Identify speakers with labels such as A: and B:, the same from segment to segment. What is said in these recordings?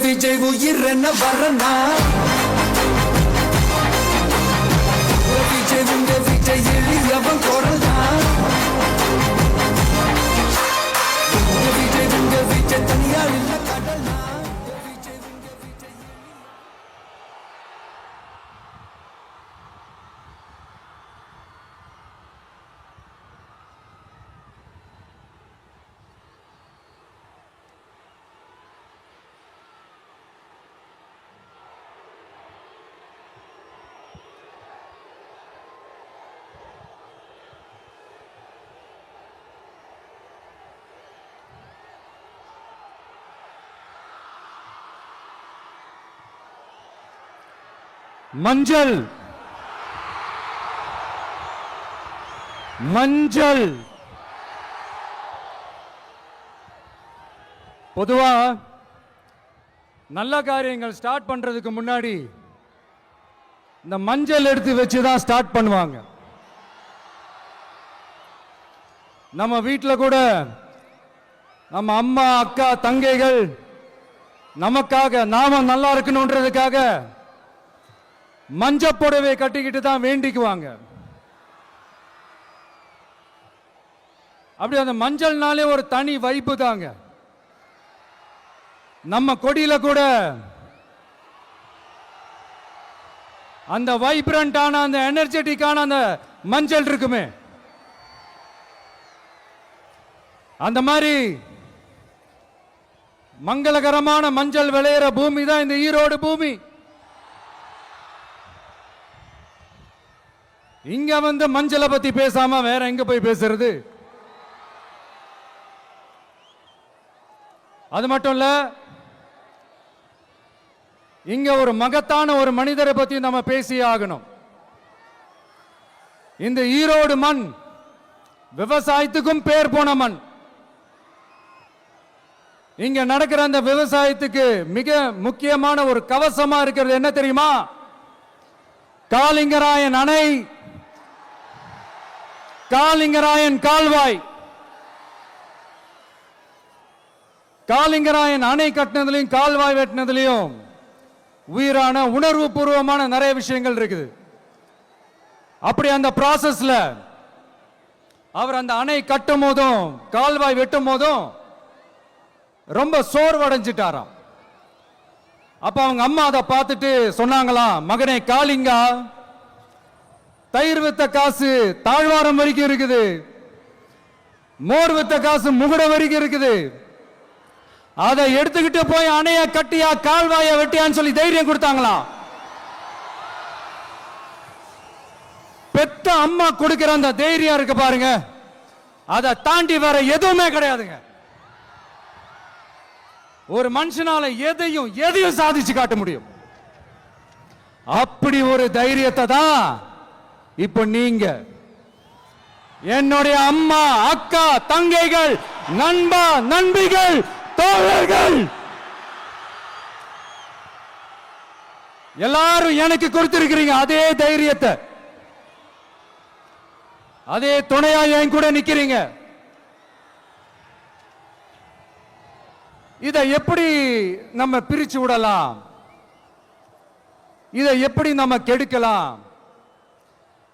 A: விஜய் உயிர் என்ன வரனா விஜய் எளியவன் குரல்னா விஜய் தனியா இல்ல கடல்னா
B: மஞ்சள் மஞ்சள் பொதுவா நல்ல காரியங்கள் ஸ்டார்ட் பண்றதுக்கு முன்னாடி இந்த மஞ்சள் எடுத்து வச்சுதான் ஸ்டார்ட் பண்ணுவாங்க. நம்ம வீட்டில் கூட நம்ம அம்மா அக்கா தங்கைகள் நமக்காக நாம நல்லா இருக்கணும்ன்றதுக்காக மஞ்சள் புடவை கட்டிக்கிட்டு தான் வேண்டிக்குவாங்க. அப்படி அந்த மஞ்சள்னாலே ஒரு தனி வைப்பு தாங்க. நம்ம கொடியில கூட அந்த வைப்ரண்டான அந்த எனர்ஜெட்டிக்கான அந்த மஞ்சள் இருக்குமே, அந்த மாதிரி மங்களகரமான மஞ்சள் விளையிற பூமி தான் இந்த ஈரோடு பூமி. இங்க வந்து மஞ்சளை பத்தி பேசாம வேற எங்க போய் பேசுறது? அது மட்டும் இல்ல, இங்க ஒரு மகத்தான ஒரு மனிதரை பத்தி நம்ம பேசி ஆகணும். இந்த ஈரோடு மண் விவசாயத்துக்கும் பேர் போன மண். இங்க நடக்கிற அந்த விவசாயத்துக்கு மிக முக்கியமான ஒரு கவசமா இருக்கிறது என்ன தெரியுமா? காலிங்கராயன் அணை, காலிங்கராயன் கால்வாய். காலிங்கராயன் அணை கட்டினதுலையும் கால்வாய் வெட்டினதுலையும் உயிரான உணர்வு பூர்வமான நிறைய விஷயங்கள் இருக்குது. அப்படி அந்த ப்ராசஸ்ல அவர் அந்த அணை கட்டும் போதும் கால்வாய் வெட்டும் போதும் ரொம்ப சோர்வடைஞ்சிட்டாராம். அப்ப அவங்க அம்மா அதை பார்த்துட்டு சொன்னாங்களாம், மகனே காளிங்கா, தயிர் வித்த காசு தாழ்வாரம் வரைக்கும் இருக்குது, மோர் வித்த காசு முகுட வரைக்கும் இருக்குது, அதை எடுத்துக்கிட்டு போய் அணைய கட்டியா கால்வாய வெட்டியான்னு சொல்லி தைரியம் கொடுத்தாங்களாம். பெத்த அம்மா கொடுக்கிற அந்த தைரியம் இருக்கு பாருங்க, அதை தாண்டி வேற எதுவுமே கிடையாதுங்க. ஒரு மனுஷனால எதையும் சாதிச்சு காட்ட முடியும். அப்படி ஒரு தைரியத்தை தான் இப்ப நீங்க என்னுடைய அம்மா அக்கா தங்கைகள் நண்பா நண்பிகள் தோழர்கள் எல்லாரும் எனக்கு கொடுத்திருக்கிறீங்க. அதே தைரியத்தை, அதே துணையா என் கூட நிக்கிறீங்க. இதை எப்படி நம்ம பிரிச்சு விடலாம்? இதை எப்படி நம்ம கெடுக்கலாம்?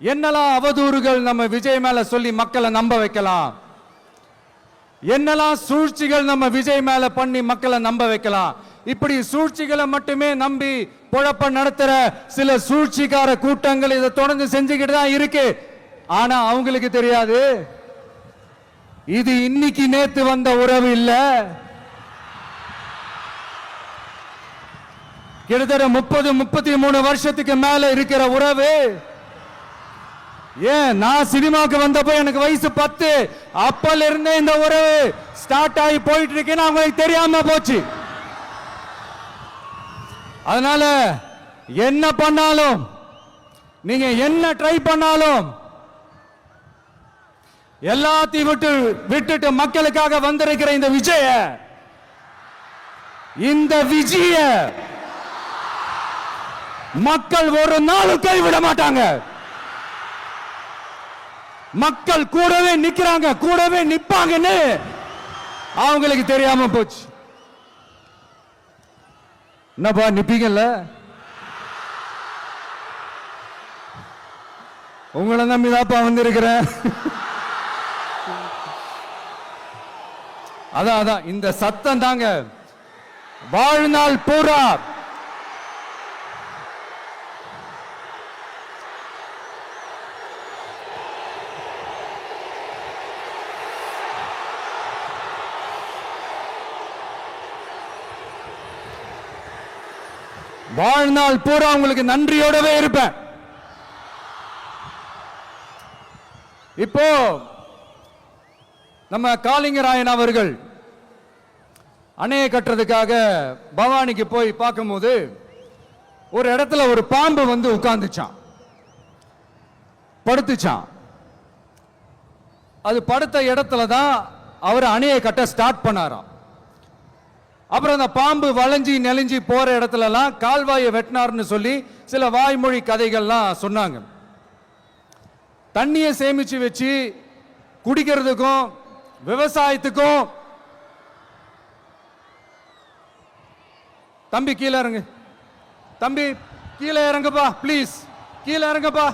B: என்னெல்லாம் அவதூறுகள் நம்ம விஜய் மேல சொல்லி மக்களை நம்ப வைக்கலாம்? என்னெல்லாம் சூழ்ச்சிகள் நம்ம விஜய் மேல பண்ணி மக்களை நம்ப வைக்கலாம்? இப்படி சூழ்ச்சிகளை மட்டுமே நம்பி பொழப்ப நடத்துற சில சூழ்ச்சிக்கார கூட்டங்கள் இதை தொடர்ந்து செஞ்சுக்கிட்டு தான் இருக்கு. ஆனா அவங்களுக்கு தெரியாது, இது இன்னைக்கு நேத்து வந்த உறவு இல்ல. கிட்டத்தட்ட 30-33 வருஷத்துக்கு மேல இருக்கிற உறவு. ஏன் நான் சினிமாக்கு வந்தப்போ எனக்கு வயசு 10, அப்பல இருந்தே இந்த உறவு ஸ்டார்ட் ஆகி போயிட்டு இருக்கேன்னு அவங்களுக்கு தெரியாம போச்சு. அதனால என்ன பண்ணாலும், நீங்க என்ன ட்ரை பண்ணாலும், எல்லாத்தையும் விட்டுட்டு மக்களுக்காக வந்திருக்கிற இந்த விஜய மக்கள் ஒரு நாளும் கைவிட மாட்டாங்க. மக்கள் கூடவே நிக்கிறாங்க, கூடவே நிப்பாங்கன்னு அவங்களுக்கு தெரியாம போச்சு. என்னப்பா நிப்பீங்கல்ல? உங்களை நம்பிதாப்பா வந்திருக்கிறேன். அதான் இந்த சத்தம் தாங்க வாழ்நாள் பூரா வாழ்நாள் பூரா உங்களுக்கு நன்றியோடவே இருப்பேன். இப்போ நம்ம காளிங்கராயன் அவர்கள் அணையை கட்டுறதுக்காக பவானிக்கு போய் பார்க்கும்போது ஒரு இடத்துல ஒரு பாம்பு வந்து உட்கார்ந்துச்சான், படுத்துச்சான். அது படுத்த இடத்துல தான் அவர் அணையை கட்ட ஸ்டார்ட் பண்ணாராம். அப்புறம் அந்த பாம்பு வளைஞ்சி நெளிஞ்சி போற இடத்துலலாம் கால்வாயை வெட்டினார்னு சொல்லி சில வாய்மொழி கதைகள்லாம் சொன்னாங்க. தண்ணியை சேமிச்சு வச்சு குடிக்கிறதுக்கும் விவசாயத்துக்கும். தம்பி கீழே இறங்கு, தம்பி கீழே இறங்குப்பா, ப்ளீஸ் கீழே இறங்குப்பா.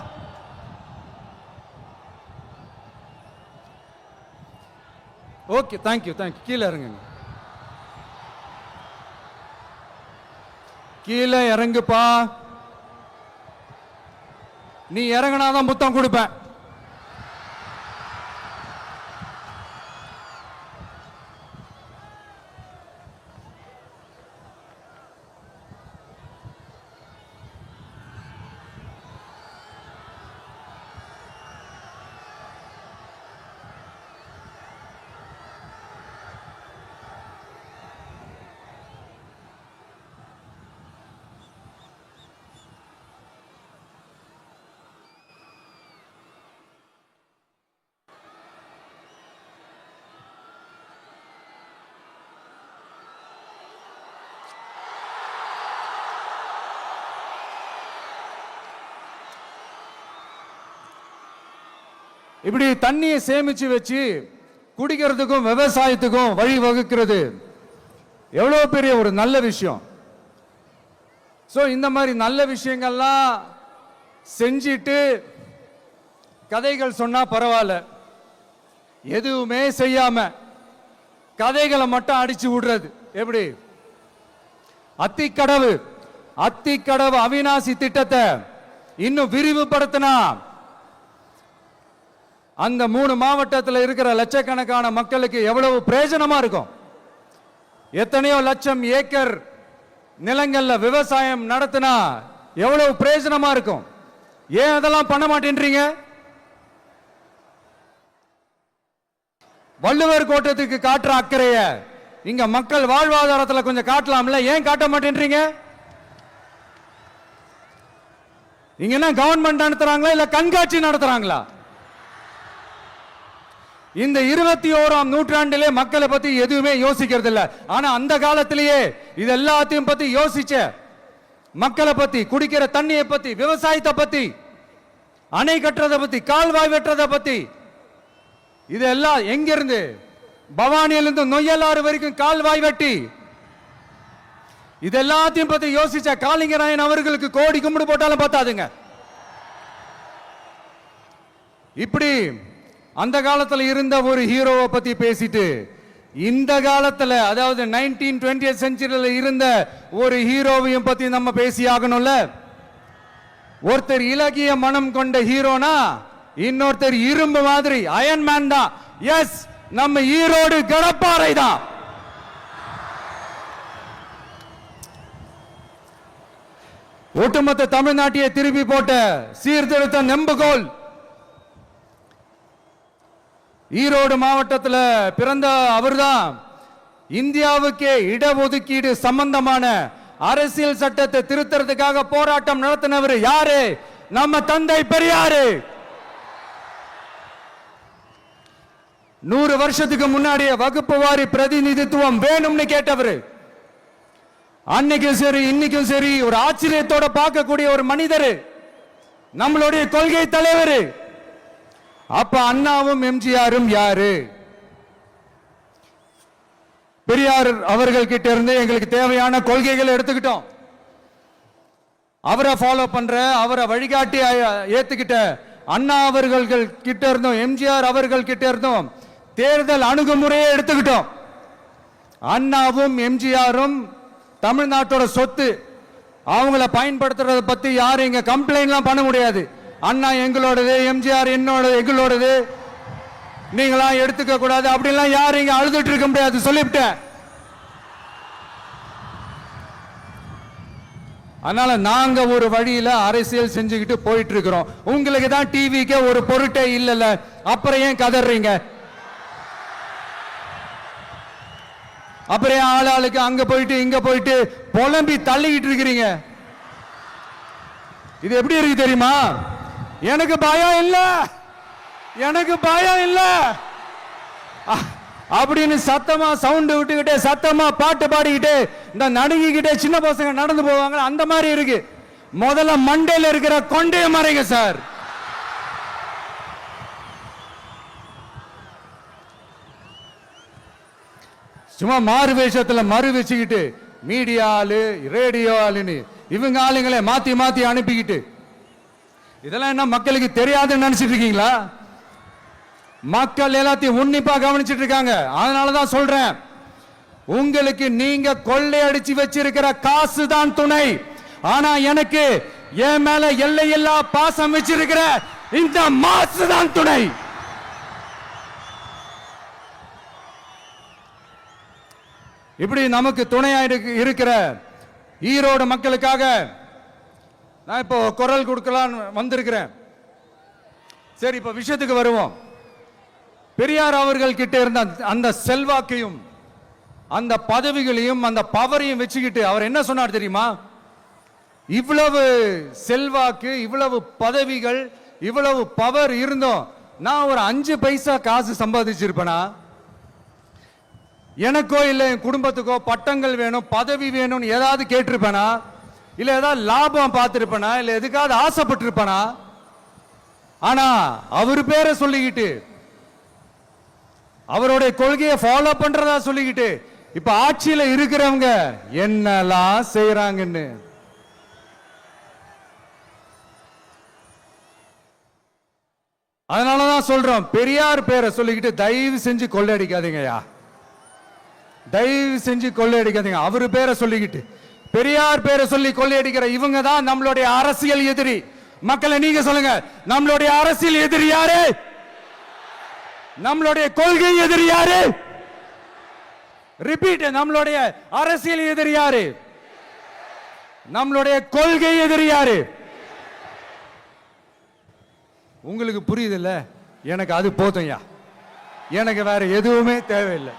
B: Okay, thank you thank you. கீழே இறங்குங்க, கீழே இறங்குப்பா. நீ இறங்கினாதான் முத்தம் கொடுப்பேன். இப்படி தண்ணியை சேமிச்சு வச்சு குடிக்கிறதுக்கும் விவசாயத்துக்கும் வழி வகுக்கிறது எவ்வளவு பெரிய ஒரு நல்ல விஷயம். சோ இந்த மாதிரி நல்ல விஷயங்கள்லாம் செஞ்சிட்டு கதைகள் சொன்னா பரவாயில்ல, எதுவுமே செய்யாம கதைகளை மட்டும் அடிச்சு விடுறது எப்படி? அத்திக்கடவு அவிநாசி திட்டத்தை இன்னும் விரிவுபடுத்தினா அந்த 3 மாவட்டத்தில் இருக்கிற லட்சக்கணக்கான மக்களுக்கு எவ்வளவு பிரயோஜனமா இருக்கும். எத்தனையோ லட்சம் ஏக்கர் நிலங்கள்ல விவசாயம் நடத்தினா எவ்வளவு பிரயோஜனமா இருக்கும். ஏன் அதெல்லாம் பண்ண மாட்டேன்றீங்க? வள்ளுவர் கோட்டத்துக்கு காட்டுற அக்கறைய இங்க மக்கள் வாழ்வாதாரத்தில் கொஞ்சம் காட்டலாம்ல, ஏன் காட்ட மாட்டேன்றீங்க? இங்க என்ன கவர்மெண்ட் நடத்துறாங்களா இல்ல கண்காட்சி நடத்துறாங்களா? இந்த 21ஆம் நூற்றாண்டிலே மக்களை பத்தி எதுவுமே யோசிக்கிறது இல்ல. ஆனா அந்த காலத்திலேயே இது எல்லாத்தையும் பத்தி யோசிச்ச மக்களை பத்தி, குடிக்கிற தண்ணியை பத்தி, விவசாயத்தை பத்தி, அணை கட்டுறதை பத்தி, கால்வாய் வெட்டுறதை பத்தி, இதெல்லாம் எங்கிருந்து? பவானியிலிருந்து நொய்யலாறு வரைக்கும் கால்வாய் வெட்டி இது எல்லாத்தையும் பத்தி யோசிச்ச காளிங்கராயன் அவர்களுக்கு கோடி கும்பிடு போட்டாலும் பார்த்தாதுங்க. இப்படி அந்த காலத்துல இருந்த ஒரு ஹீரோவை பத்தி பேசிட்டு இந்த காலத்துல, அதாவது 1920th செஞ்சுரியில இருந்த ஒரு ஹீரோவையும் பத்தி நம்ம பேசி ஆகணும்ல. ஒருத்தர் இலகிய மனம் கொண்ட ஹீரோனா இன்னொருத்தர் இரும்பு மாதிரி அயன் மேன் தான். எஸ், நம்ம ஈரோடு கடப்பாறை தான். ஒட்டுமொத்த தமிழ்நாட்டையே திருப்பி போட்ட சீர்திருத்த நெம்புகோல். ஈரோடு மாவட்டத்தில் பிறந்த அவர்தான் இந்தியாவுக்கே இடஒதுக்கீடு சம்பந்தமான அரசியல் சட்டத்தை திருத்தறதுக்காக போராட்டம் நடத்தினவர் யாரு? நம்ம தந்தை பெரியாரு. 100 வருஷத்துக்கு முன்னாடியே வகுப்பு வாரி பிரதிநிதித்துவம் வேணும்னு கேட்டவர். அன்னைக்கும் சரி இன்னைக்கும் சரி ஒரு ஆச்சரியத்தோட பார்க்கக்கூடிய ஒரு மனிதர், நம்மளுடைய கொள்கை தலைவர். அப்ப அண்ணாவும் எம்ஜிஆரும் யாரு? பெரியார் அவர்கள் கிட்ட இருந்து எங்களுக்கு தேவையான கொள்கைகளை எடுத்துக்கிட்டோம். அவரை ஃபாலோ பண்ற, அவரை வழிகாட்டி ஏத்துக்கிட்ட அண்ணா அவர்கள் கிட்ட இருந்தோம், எம்ஜிஆர் அவர்கள் கிட்ட இருந்தோம் தேர்தல் அணுகுமுறையை எடுத்துக்கிட்டோம். அண்ணாவும் எம்ஜிஆரும் தமிழ்நாட்டோட சொத்து. அவங்கள பயன்படுத்துறத பத்தி யாரும் இங்க கம்ப்ளைண்ட்லாம் பண்ண முடியாது. அண்ணா எங்களோடது, எம்ஜிஆர் எங்களோடது, நீங்களா எடுத்துக்க கூடாது அப்படிலாம் யாரும் இங்க அழுதுட்டு இருக்க முடியாது, சொல்லிவிட்டேன். அதனால நாங்க ஒரு வழியில அரசியல் செஞ்சுக்கிட்டு போயிட்டு இருக்கிறோம். உங்களுக்கு தான் டிவிக்கு ஒரு பொருட்டே இல்லைல்ல, அப்புறம் ஏன் கதறீங்க? அப்புறம் ஆளாளுக்கு அங்க போயிட்டு இங்க போயிட்டு புலம்பி தள்ளிக்கிட்டு இருக்கிறீங்க. இது எப்படி இருக்கு தெரியுமா? எனக்கு பயம் இல்ல, எனக்கு பயம் இல்ல அப்படின்னு சத்தமா சவுண்ட் விட்டுக்கிட்டே சத்தமா பாட்டு பாடிக்கிட்டே இந்த நடுங்கிக்கிட்டே சின்ன பசங்க நடந்து போவாங்க, அந்த மாதிரி இருக்கு. முதல்ல மண்டையில இருக்கிற கொண்டைய மறைங்க சார். சும்மா மாறு வேஷத்துல மறு வச்சுக்கிட்டு மீடியா ஆளு, ரேடியோ ஆளுன்னு இவங்க ஆளுங்களே மாத்தி மாத்தி அனுப்பிக்கிட்டு, இதெல்லாம் என்ன மக்களுக்கு தெரியாதுன்னு நினைச்சிட்டு இருக்கீங்களா? மக்கள் எல்லாத்தையும் உன்னிப்பா கவனிச்சிட்டு இருக்காங்க. அதனாலதான் சொல்றேன், உங்களுக்கு நீங்க கொள்ளையடிச்சு வச்சிருக்கிற காசு தான் துணை. ஆனா எனக்கு என் மேல எல்லையில்லா பாசம் வச்சிருக்கிற இந்த மாசு தான் துணை. இப்படி நமக்கு துணையா இருக்கிற ஈரோடு மக்களுக்காக நான் இப்போ குரல் கொடுக்கலான்னு வந்திருக்கிறேன். சரி, இப்ப விஷயத்துக்கு வருவோம். பெரியார் அவர்கள் கிட்ட இருந்த அந்த செல்வாக்கையும் அந்த பதவிகளையும் அந்த பவரையும் வச்சுக்கிட்டு அவர் என்ன சொன்னார் தெரியுமா? இவ்வளவு செல்வாக்கு, இவ்வளவு பதவிகள், இவ்வளவு பவர் இருந்தோம் நான் ஒரு 5 பைசா காசு சம்பாதிச்சிருப்பேனா? எனக்கோ இல்ல என் குடும்பத்துக்கோ பட்டங்கள் வேணும், பதவி வேணும்னு ஏதாவது கேட்டிருப்பேனா? இல்ல ஏதாவது லாபம் பார்த்திருப்பேனா? இல்ல எதுக்காவது ஆசைப்பட்டிருப்பேனா? ஆனா அவர் பேரை சொல்லிக்கிட்டு, அவருடைய கொள்கையை ஃபாலோ பண்றதா சொல்லிக்கிட்டு இப்ப ஆட்சியில இருக்கிறவங்க என்னெல்லாம் செய்யறாங்கன்னு. அதனாலதான் சொல்றோம், பெரியார் பேரை சொல்லிக்கிட்டு தயவு செஞ்சு கொள்ளையடிக்காதீங்கயா, தயவு செஞ்சு கொள்ளையடிக்காதீங்க. அவரு பேரை சொல்லிக்கிட்டு பெரியார் பேரை சொல்லி கொள்ளையடிக்கிற இவங்க தான் நம்மளுடைய அரசியல் எதிரி. மக்களை நீங்க சொல்லுங்க, நம்மளுடைய அரசியல் எதிரி யாரு? நம்மளுடைய கொள்கை எதிரி யாரு? ரிப்பீட், நம்மளுடைய அரசியல் எதிரி யாரு? நம்மளுடைய கொள்கை எதிரி யாரு? உங்களுக்கு புரியுது இல்ல? எனக்கு அது போதும்யா, எனக்கு வேற எதுவுமே தேவையில்லை.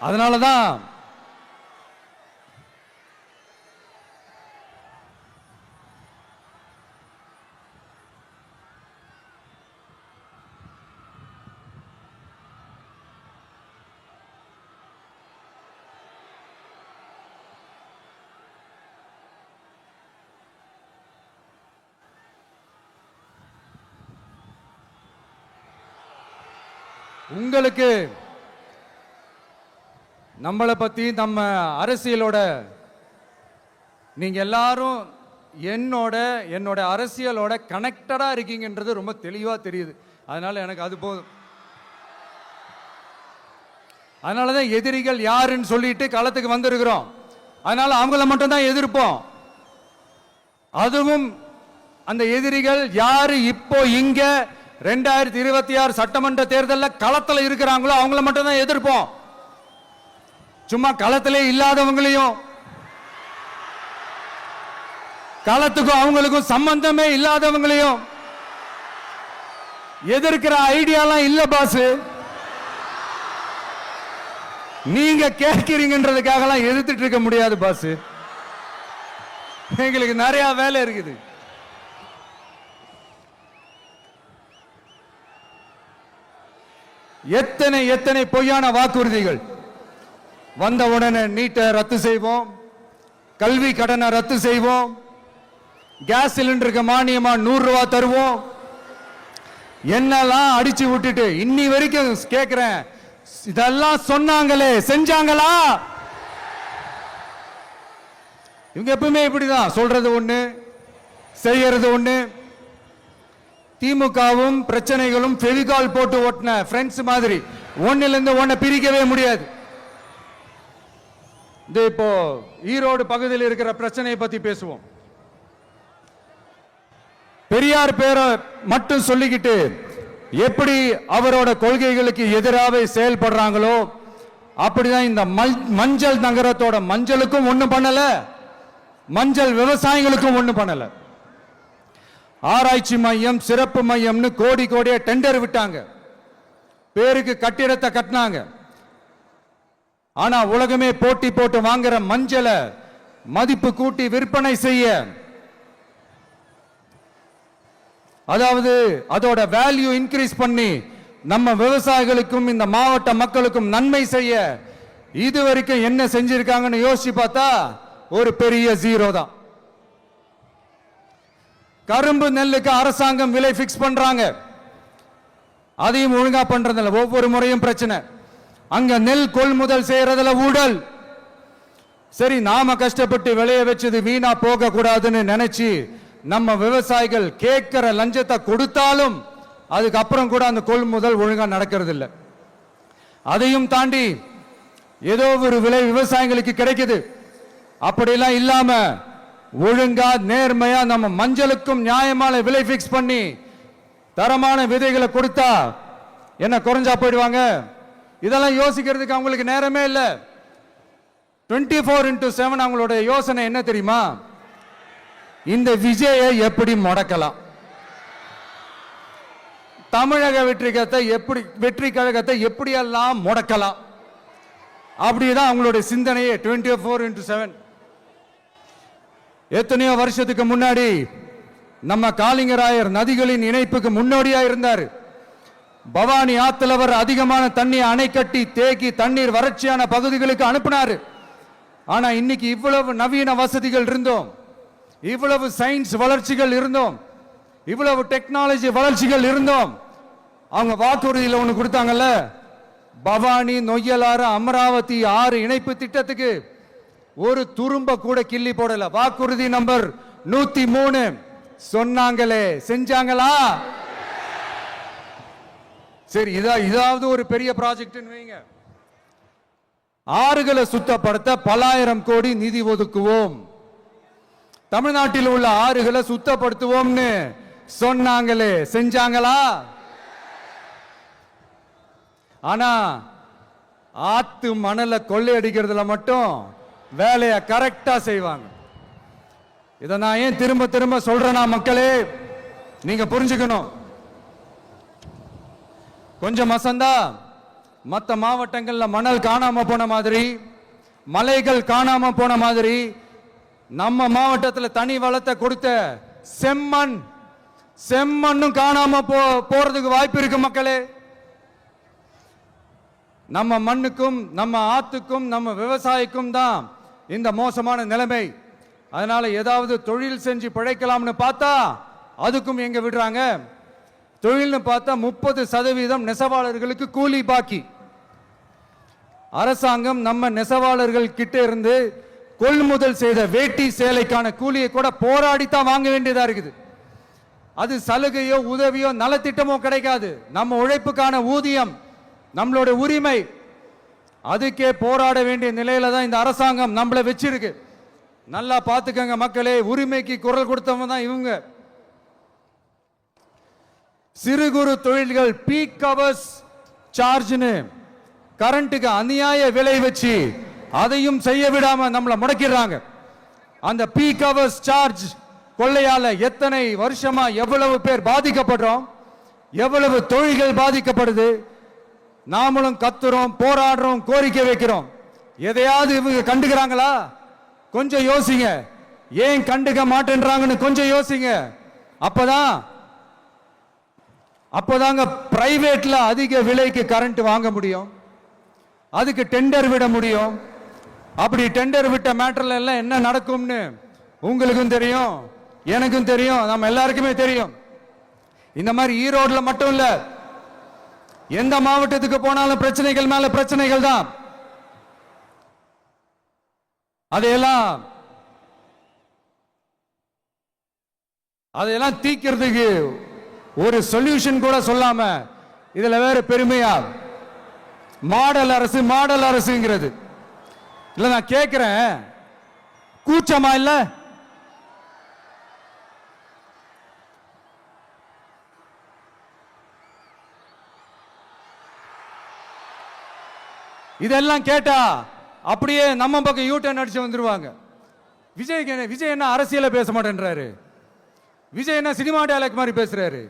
B: அதனாலதான் உங்களுக்கு நம்மளை பத்தி, நம்ம அரசியலோட, நீங்க எல்லாரும் என்னோட அரசியலோட கனெக்டடா இருக்கீங்கன்றது ரொம்ப தெளிவா தெரியுது. அதனால எனக்கு அது போதும். அதனாலதான் எதிரிகள் யாருன்னு சொல்லிட்டு களத்துக்கு வந்திருக்கிறோம். அதனால அவங்கள மட்டும் தான் எதிர்ப்போம். அதுவும் அந்த எதிரிகள் யாரு இப்போ இங்க 2026 சட்டமன்ற தேர்தலில் களத்துல இருக்கிறாங்களோ அவங்கள மட்டும் தான் எதிர்ப்போம். சும்மா களத்திலே இல்லாதவங்களையும், களத்துக்கும் அவங்களுக்கும் சம்பந்தமே இல்லாதவங்களையும் எதிர்க்கிற ஐடியாலாம் இல்ல பாஸ். நீங்க கேட்கிறீங்கன்றதுக்காக எதிர்த்துட்டு இருக்க முடியாது பாஸ். எங்களுக்கு நிறைய வேலை இருக்குது. எத்தனை எத்தனை பொய்யான வாக்குறுதிகள். வந்த உடனே நீட்டை ரத்து செய்வோம், கல்வி கடனை ரத்து செய்வோம், கேஸ் சிலிண்டருக்கு மானியமா 100 ரூபாய் தருவோம், என்னெல்லாம் அடிச்சு விட்டுட்டு இன்னி வரைக்கும் கேட்கிறேன். இதெல்லாம் சொன்னாங்களே, செஞ்சாங்களா? இவங்க எப்பவுமே இப்படிதான், சொல்றது ஒண்ணு செய்யறது ஒண்ணு. திமுகவும் பிரச்சனைகளும் ஃபெவிகால் போட்டு ஓட்டின ஃப்ரெண்ட்ஸ் மாதிரி ஒன்னில இருந்து ஒன்ன பிரிக்கவே முடியாது. இப்போ ஈரோடு பகுதியில் இருக்கிற பிரச்சனையை பத்தி பேசுவோம். பெரியார் பேரை மட்டும் சொல்லிக்கிட்டு எப்படி அவரோட கொள்கைகளுக்கு எதிராக செயல்படுறாங்களோ அப்படிதான் இந்த மஞ்சள் நகரத்தோட மஞ்சளுக்கும் ஒண்ணும் பண்ணல, மஞ்சள் விவசாயிகளுக்கும் ஒண்ணும் பண்ணல. ஆராய்ச்சி மையம், சிறப்பு மையம்னு கோடி கோடியா டெண்டர் விட்டாங்க, பேருக்கு கட்டிடத்தை கட்டினாங்க. ஆனா உலகமே போட்டி போட்டு வாங்குற மஞ்சளை மதிப்பு கூட்டி விற்பனை செய்ய, அதாவது அதோட வேல்யூ இன்க்ரீஸ் பண்ணி நம்ம விவசாயிகளுக்கும் இந்த மாவட்ட மக்களுக்கும் நன்மை செய்ய இதுவரைக்கும் என்ன செஞ்சிருக்காங்கன்னு யோசிச்சு பார்த்தா ஒரு பெரிய ஜீரோ தான். கரும்பு நெல்லுக்கு அரசாங்கம் விலை பிக்ஸ் பண்றாங்க, அதையும் ஒழுங்கா பண்றதில்ல. ஒவ்வொரு முறையும் பிரச்சனை. அங்க நெல் கொள்முதல் செய்யறதுல ஊழல். சரி, நாம கஷ்டப்பட்டு விளைய வச்சது வீணா போக கூடாதுன்னு நினைச்சு நம்ம விவசாயிகள் கேட்கிற லஞ்சத்தை கொடுத்தாலும் அதுக்கப்புறம் கூட அந்த கொள்முதல் ஒழுங்கா நடக்கிறது இல்லை. அதையும் தாண்டி ஏதோ ஒரு விலை விவசாயிகளுக்கு கிடைக்குது. அப்படிலாம் இல்லாம ஒழுங்கா நேர்மையா நம்ம மஞ்சளுக்கும் நியாயமான விலை பிக்ஸ் பண்ணி தரமான விதைகளை கொடுத்தா என்ன குறைஞ்சா போயிடுவாங்க? இதெல்லாம் யோசிக்கிறதுக்கு அவங்களுக்கு நேரமே இல்லை. 24x7 அவங்களோட யோசனை என்ன தெரியுமா? இந்த விஜயை எப்படி முடக்கலாம், தமிழக வெற்றி கழகத்தை எப்படியெல்லாம் முடக்கலாம், அப்படிதான் அவங்களுடைய சிந்தனையே 24x7. எத்தனையோ வருஷத்துக்கு முன்னாடி நம்ம காளிங்கராயர் நதிகளின் இணைப்புக்கு முன்னோடியா இருந்தார். பவானி ஆத்துல வர அதிகமான தண்ணி அணை கட்டி தேக்கி தண்ணீர் வறட்சியான பகுதிகளுக்கு அனுப்பினாரு. ஆனா இன்னைக்கு இவ்வளவு நவீன வசதிகள் இருந்தோம், இவ்வளவு சயின்ஸ் வளர்ச்சிகள் இருந்தோம், இவ்வளவு டெக்னாலஜி வளர்ச்சிகள் இருந்தோம், அவங்க வாக்குறுதியில் ஒண்ணு கொடுத்தாங்கல்ல, பவானி நொய்யலாறு அமராவதி 6 இணைப்பு திட்டத்துக்கு ஒரு துரும்ப கூட கிள்ளி போடல. வாக்குறுதி நம்பர் 103 சொன்னாங்களே, செஞ்சாங்களா? சரி, இதாவது ஒரு பெரிய ப்ராஜெக்ட் வைங்க. ஆறுகளை சுத்தப்படுத்த பல்லாயிரம் கோடி நிதி ஒதுக்குவோம், தமிழ்நாட்டில் உள்ள ஆறுகளை சுத்தப்படுத்துவோம்னு சொன்னாங்களே, செஞ்சாங்களா? ஆனா ஆத்து மணலை கொள்ளையடிக்கிறதுல மட்டும் வேலையை கரெக்டா செய்வாங்க. இதை நான் ஏன் திரும்ப திரும்ப சொல்றேன்னா, மக்களே நீங்க புரிஞ்சுக்கணும். கொஞ்சம் மசந்தா மற்ற மாவட்டங்கள்ல மணல் காணாம போன மாதிரி, மலைகள் காணாம போன மாதிரி, நம்ம மாவட்டத்தில் தனி வளத்தை கொடுத்த செம்மண்ணும் காணாம போறதுக்கு வாய்ப்பு இருக்கு மக்களே. நம்ம மண்ணுக்கும் நம்ம ஆத்துக்கும் நம்ம விவசாயிக்கும் தான் இந்த மோசமான நிலைமை. அதனால ஏதாவது தொழில் செஞ்சு பிழைக்கலாம்னு பார்த்தா அதுக்கும் எங்க விடுறாங்க? தொழில்னு பார்த்தா 30% நெசவாளர்களுக்கு கூலி பாக்கி. அரசாங்கம் நம்ம நெசவாளர்கள் கிட்ட இருந்து கொள்முதல் செய்த வேட்டி சேலைக்கான கூலியை கூட போராடித்தான் வாங்க வேண்டியதா இருக்குது. அது சலுகையோ உதவியோ நலத்திட்டமோ கிடைக்காது. நம்ம உழைப்புக்கான ஊதியம், நம்மளோட உரிமை, அதுக்கே போராட வேண்டிய நிலையில தான் இந்த அரசாங்கம் நம்மளை வச்சிருக்கு. நல்லா பார்த்துக்கங்க மக்களே, உரிமைக்கு குரல் கொடுத்தவங்க தான் இவங்க. சிறு குறு தொழில்கள் பீக் ஹவர்ஸ் சார்ஜ்னு கரண்ட்டுக்கு அநியாய விலை வச்சு அதையும் செய்ய விடாம நம்மளை முடக்கிறாங்க. அந்த பீக் ஹவர்ஸ் சார்ஜ் கொள்ளையால எத்தனை வருஷமா எவ்வளவு பேர் பாதிக்கப்படுறோம், எவ்வளவு தொழில்கள் பாதிக்கப்படுது. நாமளும் கத்துறோம், போராடுறோம், கோரிக்கை வைக்கிறோம். எதையாவது இவங்க கண்டுக்கிறாங்களா? கொஞ்சம் யோசிங்க. ஏன் கண்டுக்க மாட்டேன்றாங்கன்னு கொஞ்சம் யோசிங்க. அப்பதாங்க பிரைவேட்ல அதிக விலைக்கு கரண்ட் வாங்க முடியும், அதுக்கு டெண்டர் விட முடியும். அப்படி டெண்டர் விட்ட மேட்டர்ல எல்லாம் என்ன நடக்கும்னு உங்களுக்கும் தெரியும், எனக்கும் தெரியும், நம்ம எல்லாருக்குமே தெரியும். இந்த மாதிரி ஈரோடுல மட்டும் இல்ல, எந்த மாவட்டத்துக்கு போனாலும் பிரச்சனைகள் மேல பிரச்சனைகள் தான். அதையெல்லாம் தீக்கிறதுக்கு ஒரு சொல்யூஷன் கூட சொல்லாம இதுல வேற பெருமையா மாடல் அரசு மாடல் அரசுங்கிறது. இல்ல நான் கேட்கிறேன், கூச்சமா இல்ல? இதெல்லாம் கேட்டா அப்படியே நம்ம பக்கம் யூட்டர்ன் அடிச்சு வந்துருவாங்க. விஜய் என்ன அரசியல பேச மாட்டேன்றாரு, விஜய் என்ன சினிமா டயலாக் மாதிரி பேசுறாரு,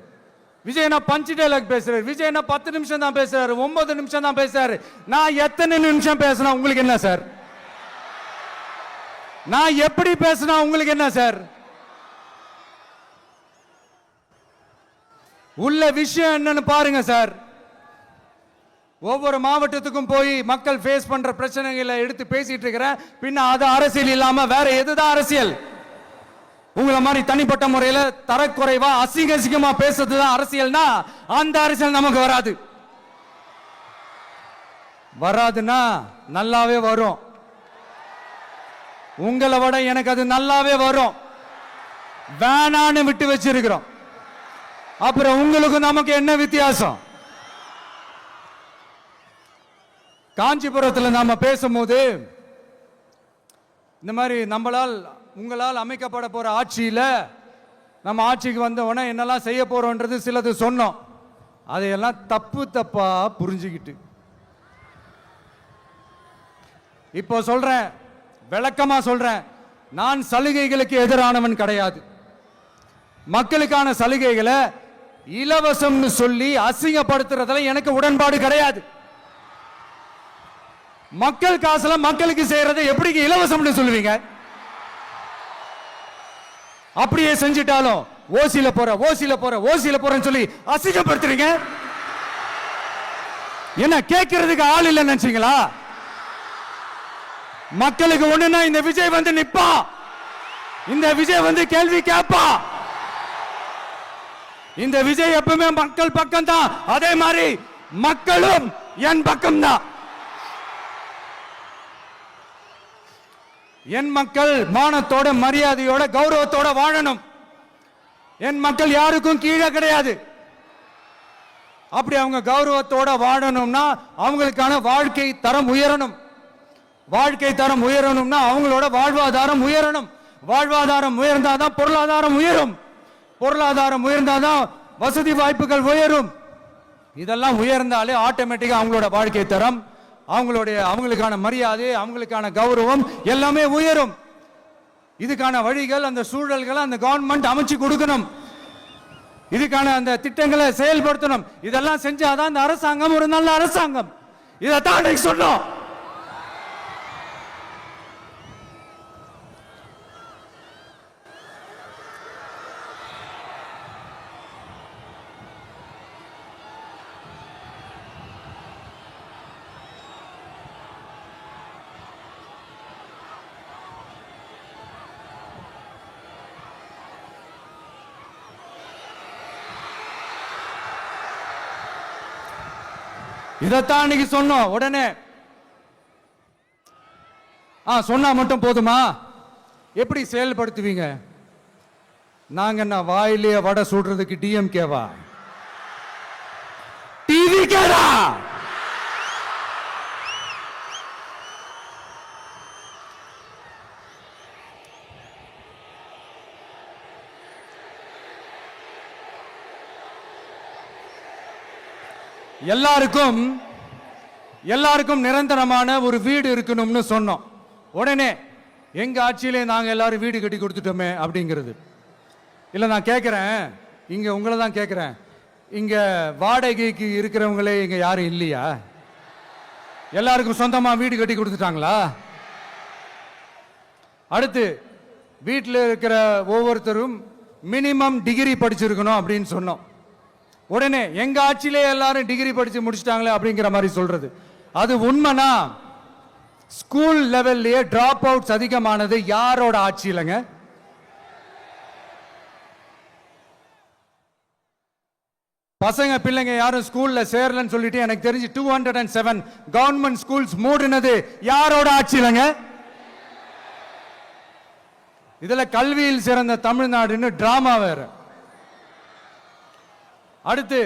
B: விஜய் என்ன பஞ்ச் டயலாக் பேசுறாரு, விஜய் என்ன 10 நிமிஷம் தான் பேசுறாரு, 9 நிமிஷம் தான் பேசுறாரு. நான் எத்தனை நிமிஷம் பேசினா உங்களுக்கு என்ன சார்? நான் எப்படி பேசினா உங்களுக்கு என்ன சார்? உள்ள விஷயம் என்னன்னு பாருங்க சார். ஒவ்வொரு மாவட்டத்துக்கும் போய் மக்கள் ஃபேஸ் பண்ற பிரச்சனைகளை எடுத்து பேசிட்டு இருக்கிறேன். பின்ன அது அரசியல் இல்லாம வேற எதுதான் அரசியல்? உங்களை மாதிரி தனிப்பட்ட முறையில தரக்குறைவா அசிங்கமா பேசுறதுதான் அரசியல்னா அந்த அரசியல் நமக்கு வராது. வராதுன்னா நல்லாவே வரும். உங்களை விட எனக்கு அது நல்லாவே வரும். வேணான்னு விட்டு வச்சிருக்கிறோம். அப்புறம் உங்களுக்கு நமக்கு என்ன வித்தியாசம்? காஞ்சிபுரத்தில் நாம பேசும்போது இந்த மாதிரி உங்களால் அமைக்கப்பட போற ஆட்சியில நம்ம ஆட்சிக்கு வந்த உடனே என்னெல்லாம் செய்ய போறோம்ன்றது சிலது சொன்னோம். அதையெல்லாம் தப்பா புரிஞ்சுக்கிட்டு இப்போ சொல்றேன், விளக்கமா சொல்றேன். நான் சலுகைகளுக்கு எதிரானவன் கிடையாது. மக்களுக்கான சலுகைகளை இலவசம்னு சொல்லி அசிங்கப்படுத்துறதுல எனக்கு உடன்பாடு கிடையாது. மக்கள் காசுல மக்களுக்கு செய்யறதை எப்படி இலவசம்னு சொல்லுவீங்க? அப்படியே செஞ்சிட்டாலும் ஓசில போறேன்னு சொல்லி அசிங்கப்படுத்துறீங்க. என்ன கேட்கறதுக்கு ஆள் இல்லைன்னு நினைச்சீங்களா? மக்களுக்கு ஒண்ணுன்னா இந்த விஜய் வந்து நிப்பா, இந்த விஜய் வந்து கேள்வி கேட்பா. இந்த விஜய் எப்பவுமே மக்கள் பக்கம் தான், அதே மாதிரி மக்களும் என் பக்கம் தான். என் மக்கள் மானத்தோட மரியாதையோட கௌரவத்தோட வாழணும். என் மக்கள் யாருக்கும் கீழே கிடையாது. அப்படி அவங்க கௌரவத்தோட வாழணும்னா அவங்களுக்கான வாழ்க்கை தரம் உயரணும். வாழ்க்கை தரம் உயரணும்னா அவங்களோட வாழ்வாதாரம் உயரணும். வாழ்வாதாரம் உயர்ந்தாதான் பொருளாதாரம் உயரும். பொருளாதாரம் உயர்ந்தாதான் வசதி வாய்ப்புகள் உயரும். இதெல்லாம் உயர்ந்தாலே ஆட்டோமேட்டிக்கா அவங்களோட வாழ்க்கை தரம், அவங்களுக்கான மரியாதை, அவங்களுக்கான கௌரவம் எல்லாமே உயரும். இதுக்கான வழிகள், அந்த சூழல்களை அந்த கவர்மெண்ட் அமைச்சு கொடுக்கணும். இதுக்கான அந்த திட்டங்களை செயல்படுத்தணும். இதெல்லாம் செஞ்சாதான் அந்த அரசாங்கம் ஒரு நல்ல அரசாங்கம். இதைத்தான் சொன்னோம். இதைத்தான் அன்னைக்கு சொன்னோம். உடனே சொன்னா மட்டும் போதுமா? எப்படி செயல்படுத்துவீங்க? நாங்க என்ன வாயிலேயே வடை சுடுறதுக்கு டிஎம்கேவா, டிவிகேடா? எல்லாருக்கும் நிரந்தரமான ஒரு வீடு இருக்கணும்னு சொன்னோம். உடனே எங்க ஆட்சியிலே நாங்க எல்லாரும் வீடு கட்டி கொடுத்துட்டோமே அப்படிங்கிறது இல்ல. நான் கேட்கிறேன், இங்க உங்களை தான் கேட்கிறேன், இங்க வாடகைக்கு இருக்கிறவங்களே இங்க யாரும் இல்லையா? எல்லாருக்கும் சொந்தமா வீடு கட்டி கொடுத்துட்டாங்களா? அடுத்து வீட்டில் இருக்கிற ஒவ்வொருத்தரும் மினிமம் டிகிரி படிச்சிருக்கணும் அப்படின்னு சொன்னோம். உடனே எங்க ஆட்சியிலே எல்லாரும் டிகிரி படிச்சு முடிச்சிட்டாங்களே அப்படிங்கிற மாதிரி சொல்றது அது உண்மைனா? ஸ்கூல் லெவல்லையே டிராப் அவுட்ஸ் அதிகமானது யாரோட ஆட்சியிலங்க? பசங்க பிள்ளைங்க யாரும் ஸ்கூல்ல சேரலன்னு சொல்லிட்டு எனக்கு தெரிஞ்சு 207 கவர்மெண்ட் ஸ்கூல்ஸ் மூடினது யாரோட ஆட்சியிலங்க? இதுல கல்வியில் சிறந்த தமிழ்நாடுன்னு டிராமா வேற. அடுத்து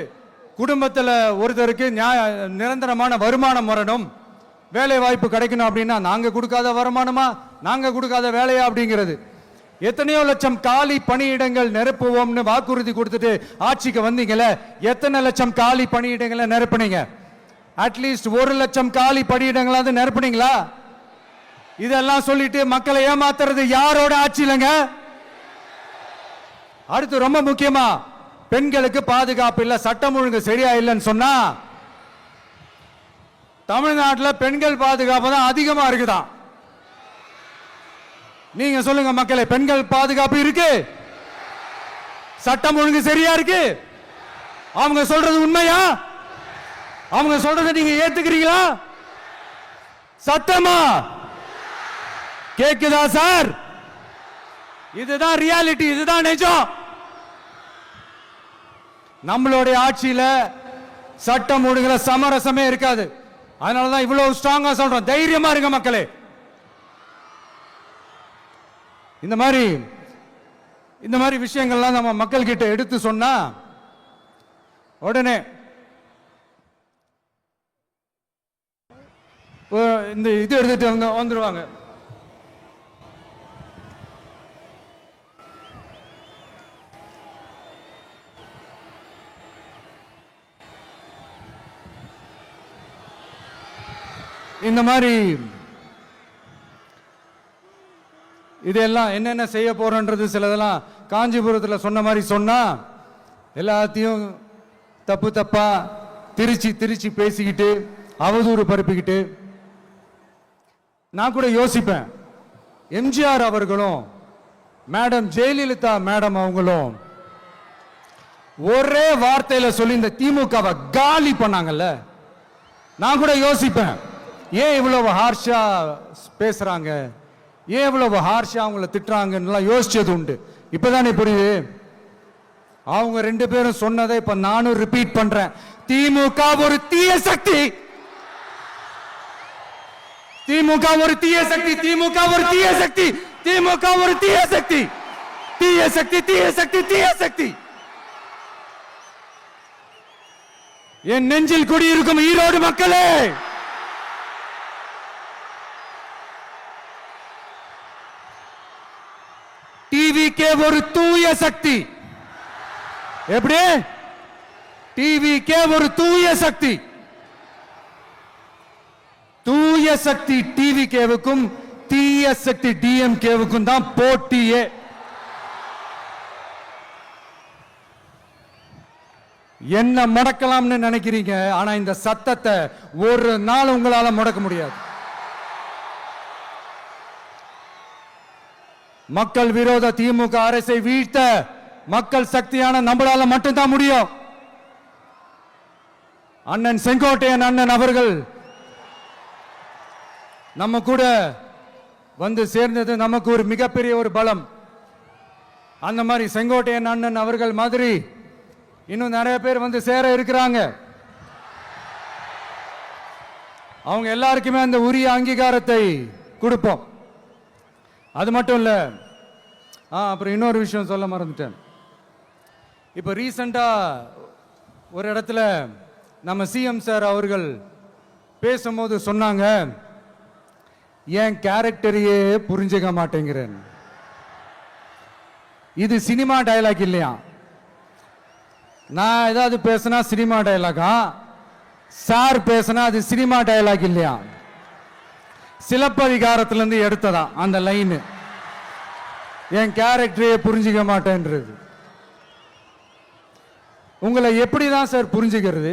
B: குடும்பத்தில் ஒருத்தருக்கு நிரந்தரமான வருமானம் வரணும், வேலை வாய்ப்பு கிடைக்கணும் அப்படின்னா நாங்க கொடுக்காத வருமானமா, நாங்க கொடுக்காத வேலையா அப்படிங்கிறது. எத்தனையோ லட்சம் காலி பணியிடங்கள் நிரப்புவோம்னு வாக்குறுதி கொடுத்துட்டு ஆட்சிக்கு வந்தீங்கல்ல, எத்தனை லட்சம் காலி பணியிடங்களை நிரப்புனீங்க? அட்லீஸ்ட் 1 லட்சம் காலி பணியிடங்களாவது நிரப்புனீங்களா? இதெல்லாம் சொல்லிட்டு மக்களை ஏமாத்துறது யாரோட ஆட்சியிலங்க? அடுத்து ரொம்ப முக்கியமா, பெண்களுக்கு பாதுகாப்பு இல்ல, சட்டம் ஒழுங்கு சரியா இல்லைன்னு சொன்னா தமிழ்நாட்டில் பெண்கள் பாதுகாப்பு தான் அதிகமா இருக்குதான். நீங்க சொல்லுங்க மக்களே, பெண்கள் பாதுகாப்பு இருக்கு? சட்டம் ஒழுங்கு சரியா இருக்கு? அவங்க சொல்றது உண்மையா? அவங்க சொல்றதை நீங்க ஏத்துக்கிறீங்களா? சத்தமா கேக்குதா சார்? இதுதான் ரியாலிட்டி, இதுதான் நிஜம். நம்மளுடைய ஆட்சியில சட்டம் ஒழுங்குல சமரசமே இருக்காது. அதனாலதான் இவ்வளவு ஸ்ட்ராங்கா சொல்றோம், தைரியமா இருங்க மக்களே. இந்த மாதிரி விஷயங்கள்லாம் நம்ம மக்கள் கிட்ட எடுத்து சொன்னா உடனே இந்த இது எடுத்துட்டு வந்துருவாங்க. இந்த மாதிரி இதெல்லாம் என்னென்ன செய்ய போறோன்றது சிலதெல்லாம் காஞ்சிபுரத்தில் சொன்ன மாதிரி சொன்னா எல்லாத்தையும் தப்பு தப்பா திருச்சி பேசிக்கிட்டு அவதூறு பரப்பிக்கிட்டு. நான் கூட யோசிப்பேன், எம்ஜிஆர் அவர்களும் மேடம் ஜெயலலிதா மேடம் அவங்களும் ஒரே வார்த்தையில சொல்லி இந்த திமுகவை காலி பண்ணாங்கல்ல. நான் கூட யோசிப்பேன், ஏன் இவ்வளவு ஹார்ஷா பேசுறாங்க, ஏன் இவ்வளவு ஹார்ஷா அவங்கள திட்டுறாங்கன்னு யோசிச்சது உண்டு. இப்பதானே புரியுது. அவங்க 2 பேரும் சொன்னதை இப்ப நானும் ரிப்பீட் பண்றேன். திமுக ஒரு தீய சக்தி, திமுக ஒரு தீய சக்தி, திமுக ஒரு தீய சக்தி, திமுக ஒரு தீய சக்தி, தீய சக்தி, தீய சக்தி, தீய சக்தி. என் நெஞ்சில் குடியிருக்கும் ஈரோடு மக்களே, டிவிகே ஒரு தூய சக்தி. எப்படி? டிவிகே ஒரு தூய சக்தி. தூய சக்தி டிவிகேவுக்கும் தீய சக்தி டிஎம்கேவுக்கும் தான் போட்டியே. என்ன முடக்கலாம்னு நினைக்கிறீங்க, ஆனா இந்த சத்தத்தை ஒரு நாள் உங்களால முடக்க முடியாது. மக்கள் விரோத திமுக அரசை வீழ்த்த மக்கள் சக்தியான நம்மளால மட்டும்தான் முடியும். அண்ணன் செங்கோட்டையன் அண்ணன் அவர்கள் நம்ம கூட வந்து சேர்ந்தது நமக்கு ஒரு மிகப்பெரிய ஒரு பலம். அந்த மாதிரி செங்கோட்டையன் அண்ணன் அவர்கள் மாதிரி இன்னும் நிறைய பேர் வந்து சேர இருக்கிறாங்க. அவங்க எல்லாருக்குமே அந்த உரிய அங்கீகாரத்தை கொடுப்போம். அது மட்டும் இல்ல, அப்புறம் இன்னொரு விஷயம் சொல்ல மறந்துட்டேன். இப்போ ரீசண்டா ஒரு இடத்துல நம்ம சிஎம் சார் அவர்கள் பேசும்போது சொன்னாங்க, என் கேரக்டரையே புரிஞ்சுக்க மாட்டேங்கிறேன். இது சினிமா டயலாக் இல்லையா? நான் ஏதாவது பேசினா சினிமா டயலாகா? சார் பேசினா அது சினிமா டயலாக் இல்லையா? சிலப்பதிகாரத்திலிருந்து எடுத்ததா அந்த லைன். என் கேரக்டரையே புரிஞ்சுக்க மாட்டேன்றது. உங்களை எப்படிதான் சார் புரிஞ்சுக்கிறது?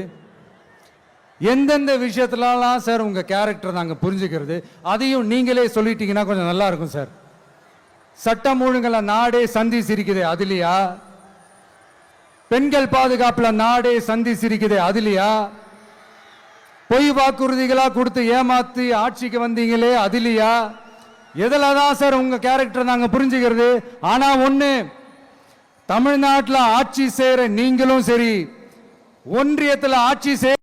B: எந்தெந்த விஷயத்துலலாம் சார் உங்க கேரக்டர் நாங்க புரிஞ்சுக்கிறது? அதையும் நீங்களே சொல்லிட்டீங்கன்னா கொஞ்சம் நல்லா இருக்கும் சார். சட்டம் ஒழுங்குல நாடே சந்தி சிரிக்குது, அதுலயா? பெண்கள் பாதுகாப்புல நாடே சந்தி சிரிக்குது, அதுலயா? பொய் வாக்குறுதிகளா கொடுத்து ஏமாத்தி ஆட்சிக்கு வந்தீங்களே, அதுலயா? எதுலதான் சார் உங்க கேரக்டர் நாங்க புரிஞ்சுக்கிறது? ஆனா ஒண்ணு, தமிழ்நாட்டில் ஆட்சி செய்யற நீங்களும் சரி, ஒன்றியத்தில் ஆட்சி செய்ய